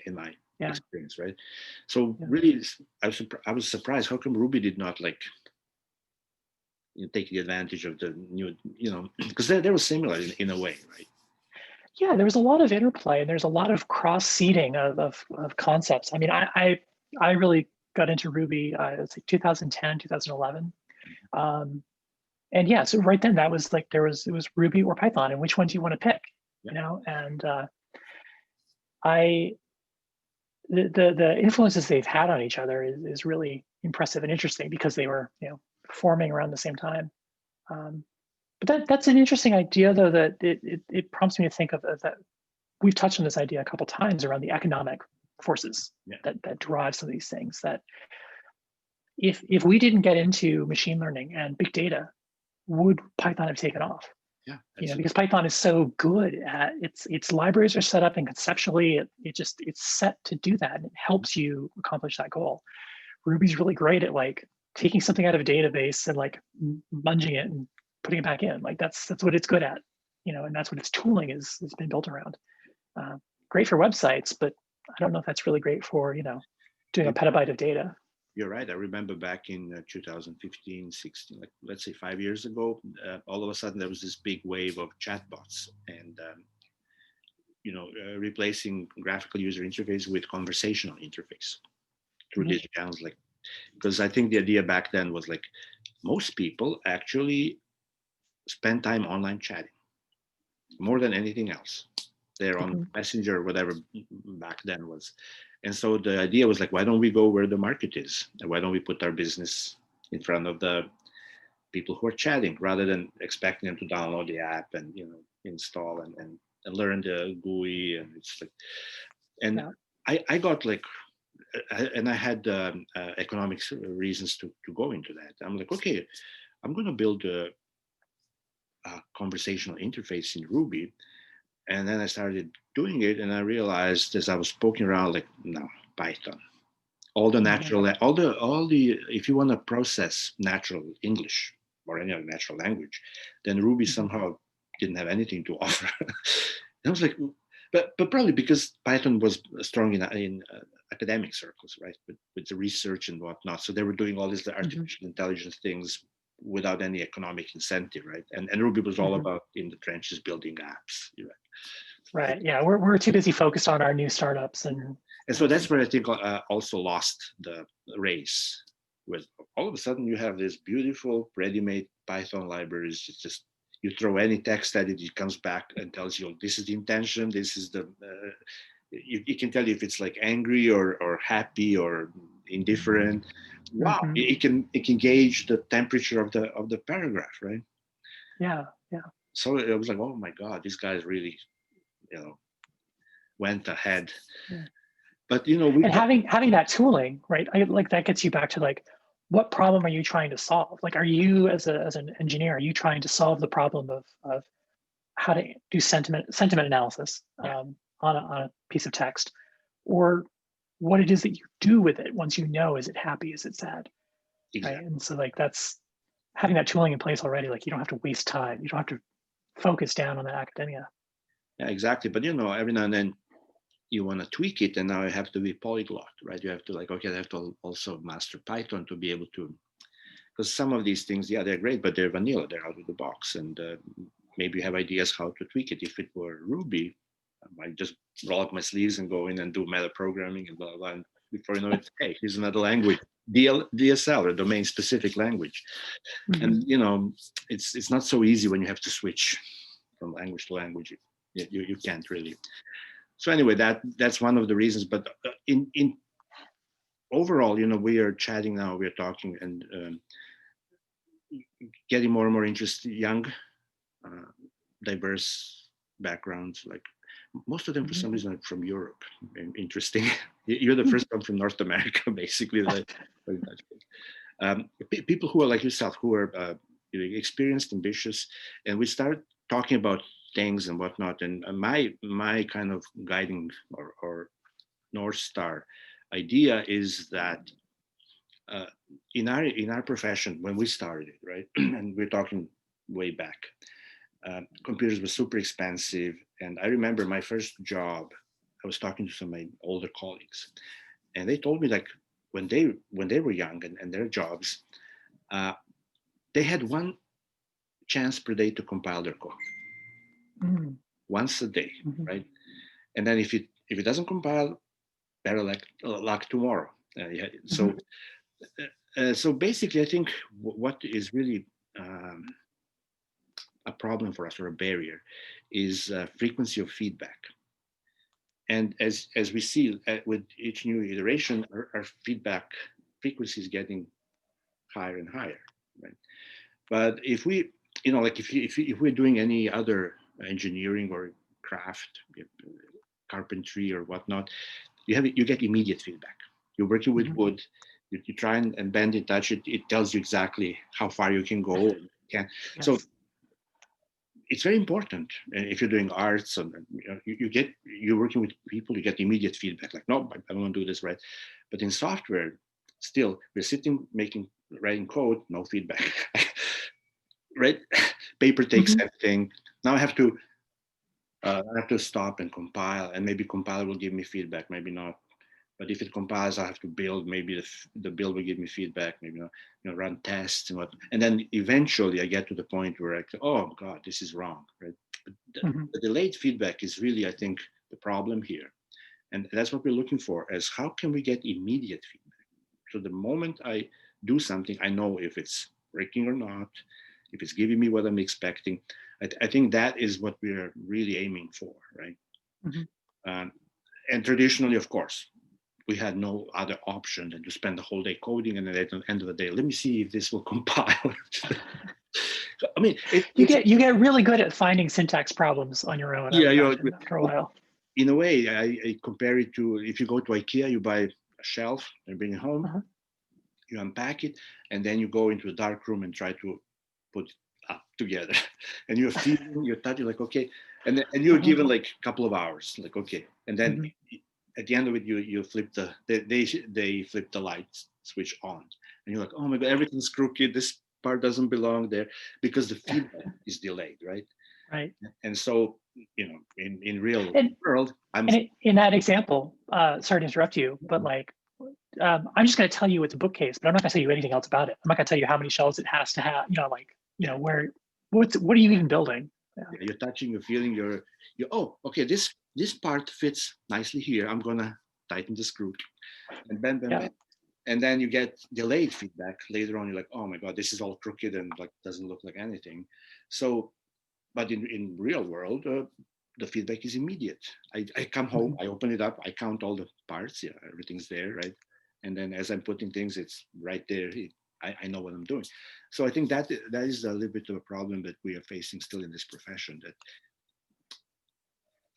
in my experience, right? So really, I was surprised. How come Ruby did not like take the advantage of the new, because they were similar in a way, right? Yeah, there was a lot of interplay, and there's a lot of cross seeding of concepts. I mean, I really got into Ruby. It's like 2010, 2011. And yeah, so right then that was like it was Ruby or Python, and which one do you want to pick? And the influences they've had on each other is really impressive and interesting, because they were forming around the same time. But that's an interesting idea, though, that it prompts me to think of that. We've touched on this idea a couple times around the economic forces that drive some of these things. That if we didn't get into machine learning and big data, would Python have taken off? Yeah, because Python is so good at its libraries are set up, and conceptually it's set to do that, and it helps you accomplish that goal. Ruby's really great at like taking something out of a database and like munging it and putting it back in. Like that's what it's good at, and that's what its tooling is been built around. Great for websites, but I don't know if that's really great for doing a petabyte of data. You're right. I remember back in 2015, 16, like let's say 5 years ago, all of a sudden there was this big wave of chatbots, and replacing graphical user interface with conversational interface through Mhm. these channels. Like, because I think the idea back then was like most people actually spend time online chatting more than anything else. They're on Messenger or whatever back then was. And so the idea was like, why don't we go where the market is? And why don't we put our business in front of the people who are chatting, rather than expecting them to download the app and install and learn the GUI. And it's like, and I got like, and I had economic reasons to go into that. I'm like, okay, I'm going to build a conversational interface in Ruby. And then I started doing it, and I realized as I was poking around, like, no, Python. All the natural, all the, if you want to process natural English or any other natural language, then Ruby somehow didn't have anything to offer. And I was like, but probably because Python was strong in academic circles, right? With the research and whatnot. So they were doing all these artificial intelligence things without any economic incentive, right? And Ruby was all about in the trenches building apps, right? Right. Yeah, we're too busy focused on our new startups, and so that's where I think also lost the race. With all of a sudden you have this beautiful ready-made Python libraries. It's just you throw any text at it, it comes back and tells you this is the intention. This is the it can tell you if it's like angry or happy or indifferent. Wow, it can gauge the temperature of the paragraph, right? Yeah. So it was like, oh my God, these guys really went ahead. But and having that tooling, right? Like that gets you back to like, what problem are you trying to solve? Like, are you as an engineer, are you trying to solve the problem of how to do sentiment analysis on a piece of text, or what it is that you do with it once you know, is it happy, is it sad? Exactly. Right? And so like that's having that tooling in place already. Like you don't have to waste time. You don't have to focus down on the academia. Yeah, exactly. But every now and then you want to tweak it, and now you have to be polyglot, right? You have to like, okay, I have to also master Python to be able to, because some of these things, yeah, they're great, but they're vanilla, they're out of the box, and maybe you have ideas how to tweak it. If it were Ruby, I might just roll up my sleeves and go in and do meta programming and blah blah. And before you know it, hey, here's another language, DSL or domain specific language, and it's not so easy when you have to switch from language to language. You can't really. So anyway, that's one of the reasons. But in overall, we are chatting now, we're talking and getting more and more interested, young, diverse backgrounds. Like most of them for some reason are from Europe. Interesting. You're the first one from North America, basically. People who are like yourself, who are experienced, ambitious, and we start talking about things and whatnot. And my kind of guiding or North Star idea is that in our profession, when we started, right, and we're talking way back, computers were super expensive. And I remember my first job, I was talking to some of my older colleagues, and they told me, like, when they were young and their jobs, they had one chance per day to compile their code, once a day, right? And then if it doesn't compile, better luck tomorrow. So basically, I think what is really a problem for us, or a barrier, is frequency of feedback. And as we see with each new iteration, our feedback frequency is getting higher and higher, right? But if we, like if we're doing any other engineering or craft, carpentry or whatnot, you get immediate feedback. You're working with wood, you try and bend and touch it. It tells you exactly how far you can go. Yes. So it's very important if you're doing arts, and you're working with people, you get immediate feedback. Like, no, I don't want to do this right. But in software, still, we're sitting writing code, no feedback. Right? Paper takes everything. Now I have to stop and compile, and maybe compiler will give me feedback, maybe not. But if it compiles, I have to build. Maybe the build will give me feedback. Maybe not, run tests and then eventually I get to the point where I go, oh God, this is wrong, right? The delayed feedback is really, I think, the problem here, and that's what we're looking for. As how can we get immediate feedback? So the moment I do something, I know if it's working or not, if it's giving me what I'm expecting. I think that is what we're really aiming for, right? And traditionally, of course, we had no other option than to spend the whole day coding, and then at the end of the day, let me see if this will compile. I mean, you get really good at finding syntax problems on your own. Yeah, after a while. In a way, I compare it to, if you go to IKEA, you buy a shelf and bring it home, you unpack it, and then you go into a dark room and try to put it up together. And you're feeling, you're touching, like, okay, and you're given like a couple of hours, like, okay, and then at the end of it, you flip they flip the light switch on, and you're like, oh my God, everything's crooked. This part doesn't belong there, because the feedback is delayed, right? Right. And so, in real world, in that example, sorry to interrupt you, but like, I'm just going to tell you it's a bookcase, but I'm not going to tell you anything else about it. I'm not going to tell you how many shelves it has to have. What are you even building? You're touching, you're feeling, oh, okay, this part fits nicely here. I'm gonna tighten the screw, and bend. And then you get delayed feedback later on. You're like, oh my God, this is all crooked and like doesn't look like anything. So, but in real world, the feedback is immediate. I come home, I open it up, I count all the parts. Yeah, everything's there, right? And then as I'm putting things, it's right there. I know what I'm doing. So I think that is a little bit of a problem that we are facing still in this profession, that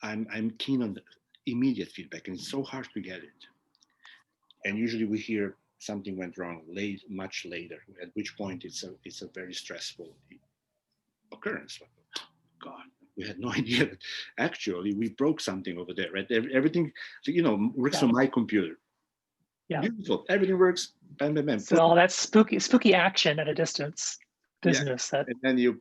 I'm keen on the immediate feedback, and it's so hard to get it. And usually we hear something went wrong much later, at which point it's a very stressful occurrence. Like, oh, God, we had no idea that actually we broke something over there, right? Everything, works on my computer. Yeah. Beautiful. Everything works. Bam, bam, bam. So all that spooky action at a distance business. And then you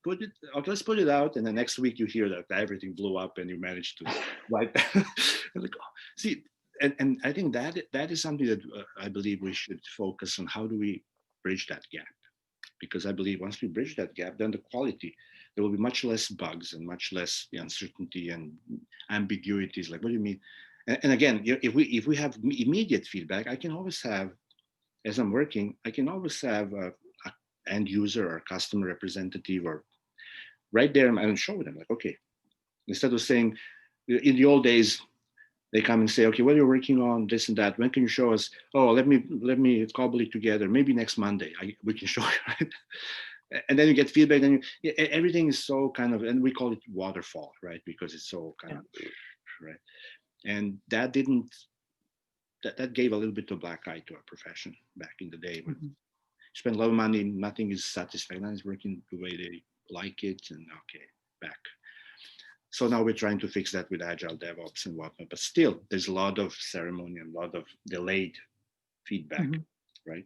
put it, okay, let's put it out. And the next week you hear that everything blew up and you managed to wipe. Like, oh, see, and I think that is something that I believe we should focus on. How do we bridge that gap? Because I believe once we bridge that gap, then the quality, there will be much less bugs and much less uncertainty and ambiguities. Like, what do you mean? And again, if we have immediate feedback, I can always have, as I'm working, I can always have a end user or customer representative, or right there, and show them, like, okay, instead of saying, in the old days, they come and say, okay, what are you working on, this and that, when can you show us? Oh, let me cobble it together, maybe next Monday we can show you, right? and then you get feedback, and everything is so kind of, and we call it waterfall, right? Because it's so kind of, right? And that didn't, that gave a little bit of black eye to our profession back in the day when you spend a lot of money, nothing is satisfying, nothing is working the way they like it, and okay, back. So now we're trying to fix that with agile DevOps and whatnot, but still there's a lot of ceremony and a lot of delayed feedback, right?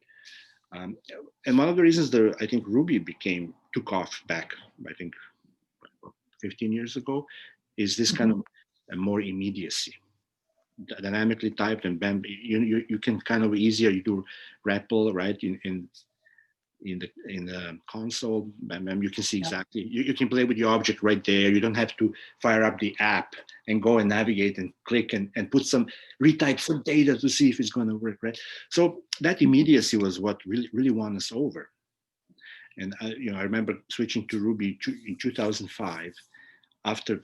And one of the reasons that I think Ruby took off back, I think 15 years ago, is this kind of a more immediacy, dynamically typed, and bam, you can kind of easier, you do REPL, right, in the console, bam, bam, you can see exactly, you can play with your object right there. You don't have to fire up the app and go and navigate and click and retype some data to see if it's going to work, right? So that immediacy was what really won us over. And I remember switching to Ruby in 2005 after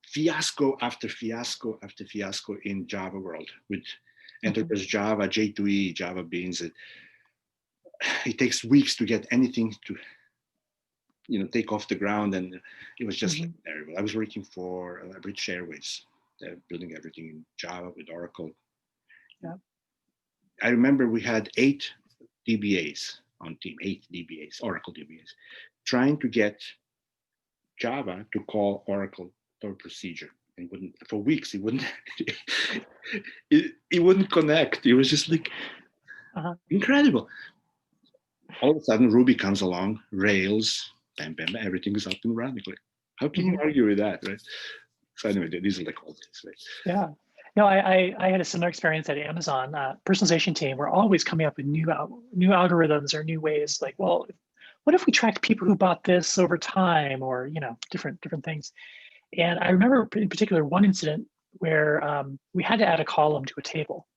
fiasco after fiasco after fiasco in Java world with Enterprise Java, J2E, Java Beans. It takes weeks to get anything to take off the ground, and it was just like terrible. I was working for British Airways. They're building everything in Java with Oracle. I remember we had 8 DBAs on team, 8 DBAs, Oracle DBAs, trying to get Java to call Oracle stored procedure. And wouldn't, for weeks, it wouldn't it wouldn't connect. It was just like incredible. All of a sudden, Ruby comes along, Rails, bam, bam, everything is up and running. Like, how can you argue with that, right? So anyway, these are like all things, right? Yeah. No, I had a similar experience at Amazon. Personalization team, we're always coming up with new algorithms or new ways. Like, well, what if we tracked people who bought this over time, or different things. And I remember in particular one incident where we had to add a column to a table.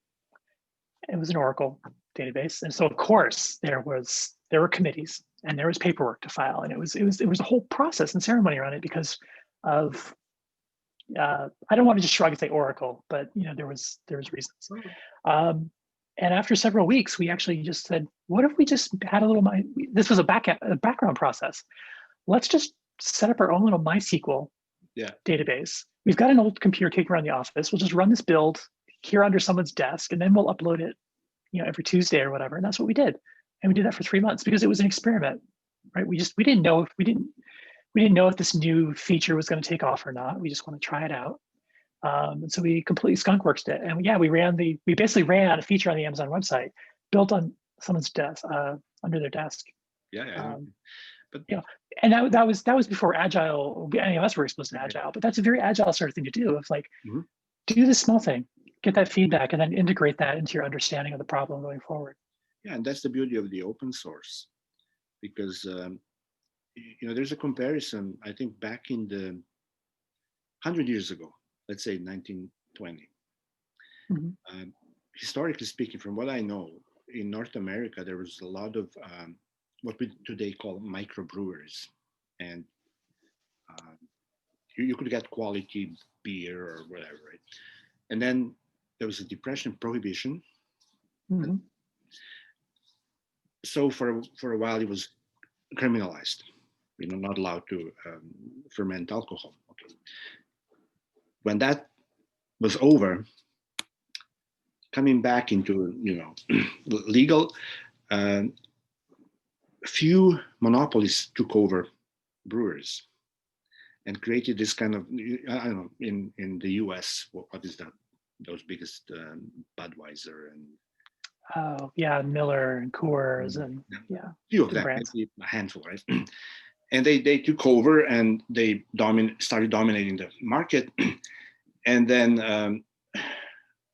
It was an Oracle database, and so of course there were committees and there was paperwork to file, and it was a whole process and ceremony around it because of I don't want to just shrug and say Oracle, but there was reasons. And after several weeks, we actually just said, what if we just had a little this was a background process. Let's just set up our own little MySQL database. We've got an old computer kicking around the office. We'll just run this build here under someone's desk, and then we'll upload it, every Tuesday or whatever. And that's what we did. And we did that for 3 months because it was an experiment, right? We didn't know if this new feature was going to take off or not. We just want to try it out. And so we completely skunkworked it. And we basically ran a feature on the Amazon website built on someone's desk, under their desk. But and that was before Agile, any of us were exposed to Agile, but that's a very Agile sort of thing to do. It's like, do this small thing, get that feedback, and then integrate that into your understanding of the problem going forward. Yeah, and that's the beauty of the open source, because there's a comparison. I think back in the 100 years ago, let's say 1920, historically speaking, from what I know, in North America, there was a lot of what we today call microbreweries, and you could get quality beer or whatever, right? And then there was a depression, prohibition. So for a while, it was criminalized. Not allowed to ferment alcohol. Okay. When that was over, coming back into legal, few monopolies took over brewers and created this kind of, I don't know, in the US, what is that? Those biggest Budweiser and Miller and Coors and few of them, maybe a handful, right? And they took over and they started dominating the market. And then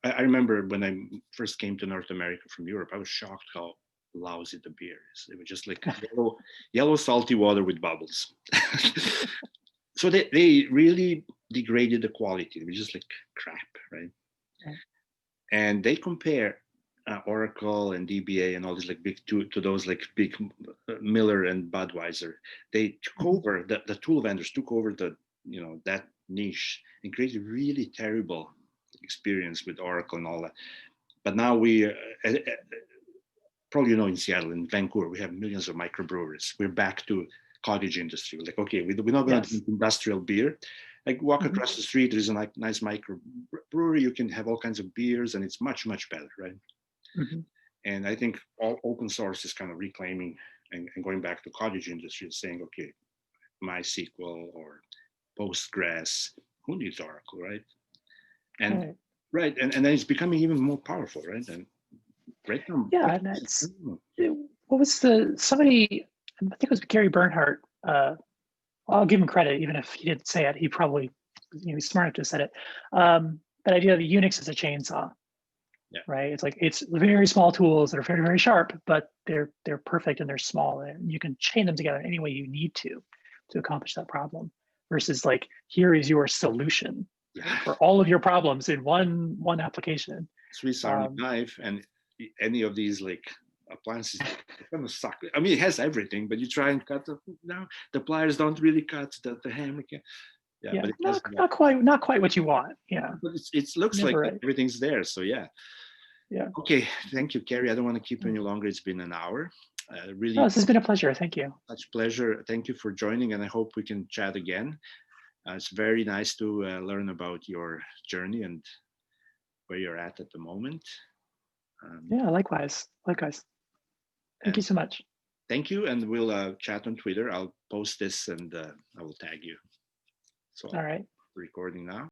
I remember when I first came to North America from Europe, I was shocked how lousy the beer is. It was just like yellow salty water with bubbles. So they really degraded the quality. It was just like crap, right? And they compare Oracle and DBA and all these like big to those like big Miller and Budweiser. They took over, the tool vendors took over that niche and created really terrible experience with Oracle and all that. But now we probably in Seattle, in Vancouver, we have millions of microbreweries. We're back to cottage industry. We're like, okay, we're not going to Yes. drink industrial beer. Like walk Mhm. across the street, there's a nice microbrewery. You can have all kinds of beers, and it's much better, right? Mhm. And I think all open source is kind of reclaiming and going back to cottage industry and saying, okay, MySQL or Postgres, who needs Oracle, right? And Right. right, and then it's becoming even more powerful, right? And right now, Yeah, and what was somebody, I think it was Gary Bernhardt. I'll give him credit, even if he didn't say it. He probably, he's smart enough to have said it. That idea that Unix is a chainsaw, yeah, right? It's like it's very small tools that are very sharp, but they're perfect and they're small, and you can chain them together any way you need to accomplish that problem. Versus like, here is your solution, right, yeah. for all of your problems in one application. Swiss Army Um, knife, and any of these like appliances kind of suck. I mean, it has everything, but you try and cut no, the pliers don't really cut. The hammer can, yeah, yeah, but it has. not quite what you want. Yeah, But it looks like never right. everything's there. So yeah. Yeah. Okay, thank you, Kerri. I don't want to keep you any longer. It's been an hour. No, Really this has been a pleasure. Thank you. such pleasure. Thank you for joining, and I hope we can chat again. It's very nice to learn about your journey and where you're at the moment. Yeah, likewise. Likewise. Thank And you so much. thank you, and we'll chat on Twitter. I'll post this and I will tag you. So All right. recording now.